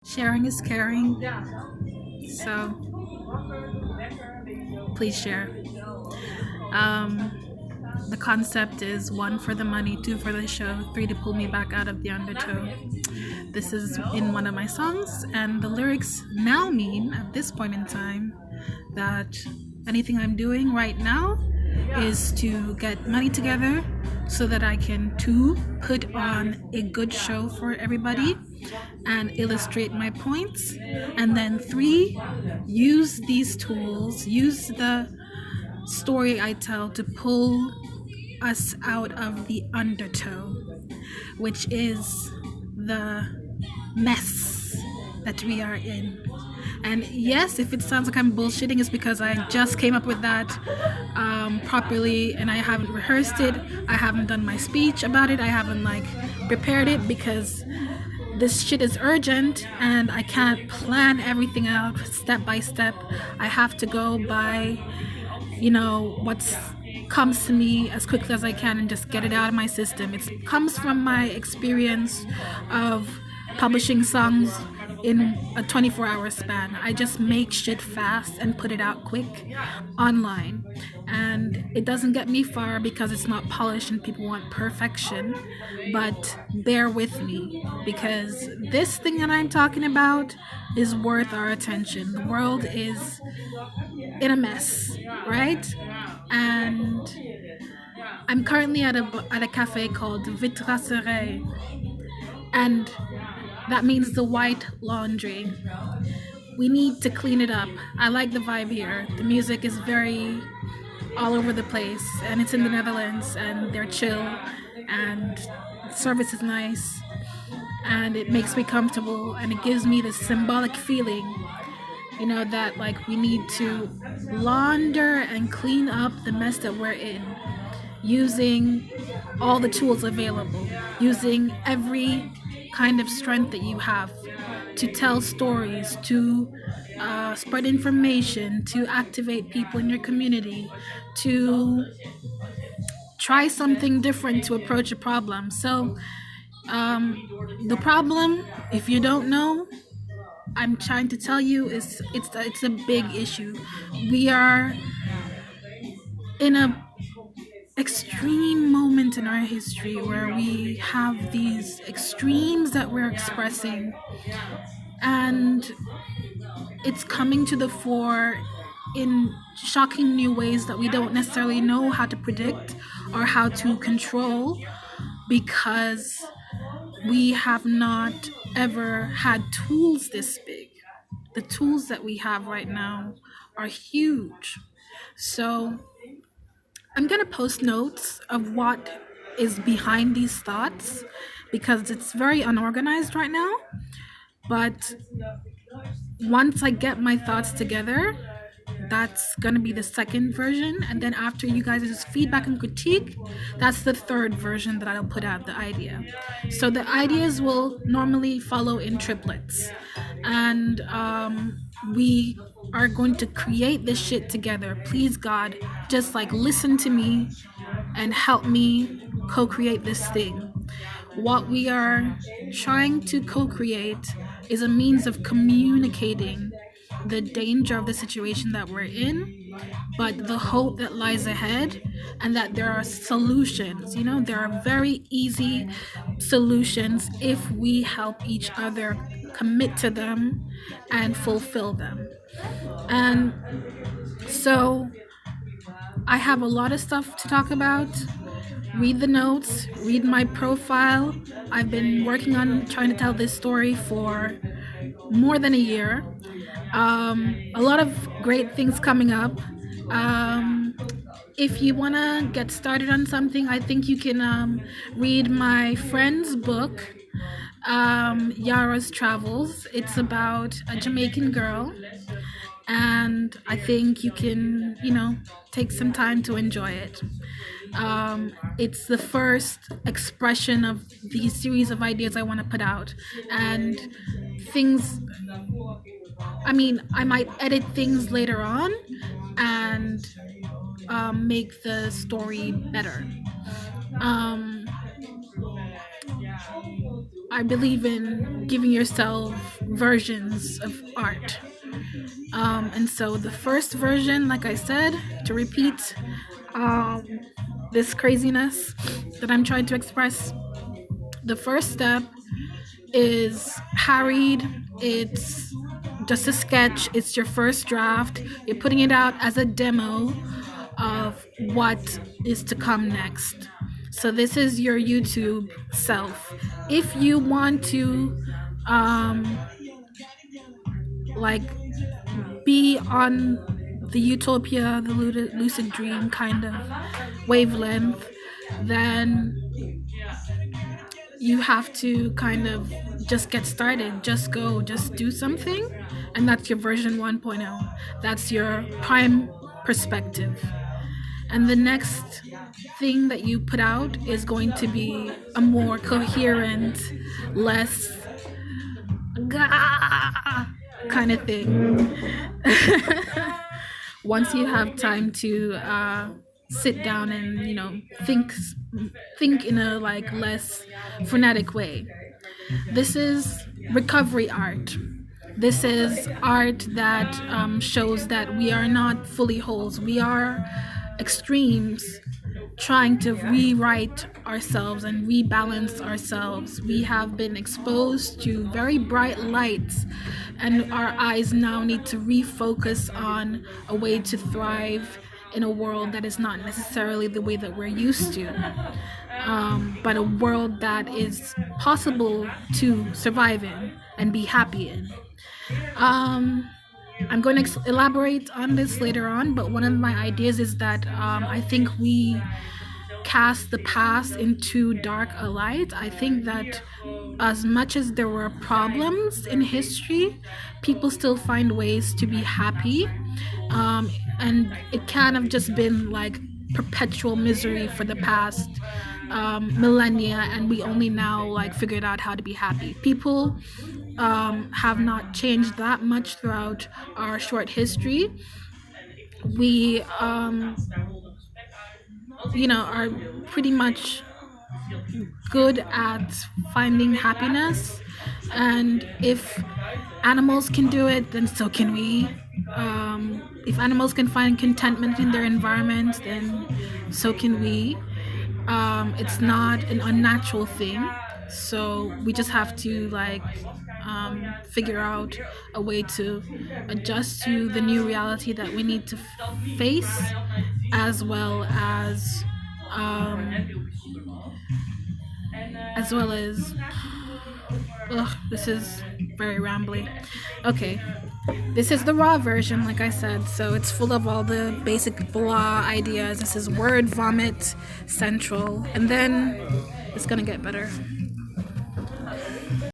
Sharing is caring, so please share. Um, the concept is one for the money, two for the show, three to pull me back out of the undertow. This is in one of my songs, and the lyrics now mean, at this point in time, that anything I'm doing right now is to get money together so that I can, two, put on a good show for everybody and illustrate my points, and then three, use these tools, use the story I tell to pull us out of the undertow, which is the mess that we are in. And yes, if it sounds like I'm bullshitting, it's because I just came up with that properly, and I haven't rehearsed it. I haven't done my speech about it. I haven't prepared it because this shit is urgent and I can't plan everything out step by step. I have to go by, what comes to me as quickly as I can and just get it out of my system. It comes from my experience of publishing songs in a 24-hour span. I just make shit fast and put it out quick online. And it doesn't get me far because it's not polished and people want perfection. But bear with me, because this thing that I'm talking about is worth our attention. The world is in a mess, right? And I'm currently at a cafe called Vitrasserie, and that means the white laundry. We need to clean it up. I like the vibe here. The music is very all over the place, and it's in the Netherlands, and they're chill, and the service is nice, and it makes me comfortable, and it gives me this symbolic feeling, that we need to launder and clean up the mess that we're in, using all the tools available, using every kind of strength that you have to tell stories, to spread information, to activate people in your community, to try something different to approach a problem. So the problem, if you don't know, I'm trying to tell you, is it's a big issue. We are in a extreme moment in our history where we have these extremes that we're expressing, and it's coming to the fore in shocking new ways that we don't necessarily know how to predict or how to control, because we have not ever had tools this big. The tools that we have right now are huge. So I'm going to post notes of what is behind these thoughts, because it's very unorganized right now. But once I get my thoughts together, that's going to be the second version. And then after you guys' feedback and critique, that's the third version that I'll put out, the idea. So the ideas will normally follow in triplets. And we are going to create this shit together. Please, God, just listen to me and help me co-create this thing. What we are trying to co-create is a means of communicating the danger of the situation that we're in, but the hope that lies ahead, and that there are solutions. There are very easy solutions if we help each other commit to them and fulfill them. And so I have a lot of stuff to talk about. Read the notes, read my profile. I've been working on trying to tell this story for more than a year. A lot of great things coming up. If you want to get started on something, I think you can read my friend's book, Yara's Travels. It's about a Jamaican girl, and I think you can, take some time to enjoy it. It's the first expression of the series of ideas I want to put out, and things, I might edit things later on and make the story better. I believe in giving yourself versions of art. And so the first version, like I said, to repeat um, this craziness that I'm trying to express, the first step is harried. It's just a sketch. It's your first draft. You're putting it out as a demo of what is to come next. So this is your YouTube self. If you want to like be on the utopia, the lucid dream kind of wavelength, then you have to kind of just get started, just go, just do something, and that's your version 1.0. That's your prime perspective. And the next thing that you put out is going to be a more coherent, less kind of thing. Once you have time to sit down and, you know, think in a like less frenetic way. This is recovery art. This is art that shows that we are not fully wholes. We are extremes trying to rewrite ourselves and rebalance ourselves. We have been exposed to very bright lights, and our eyes now need to refocus on a way to thrive in a world that is not necessarily the way that we're used to, but a world that is possible to survive in and be happy in. I'm going to elaborate on this later on, but one of my ideas is that I think we cast the past into dark a light. I think that as much as there were problems in history, people still find ways to be happy, and it kind of just been like perpetual misery for the past millennia, and we only now like figured out how to be happy. People have not changed that much throughout our short history. We are pretty much good at finding happiness, and if animals can do it, then so can we. If animals can find contentment in their environment, then so can we. It's not an unnatural thing, so we just have to figure out a way to adjust to the new reality that we need to face, as well as this is very rambly. Okay, this is the raw version, like I said, so it's full of all the basic blah ideas. This is word vomit central, and then it's gonna get better.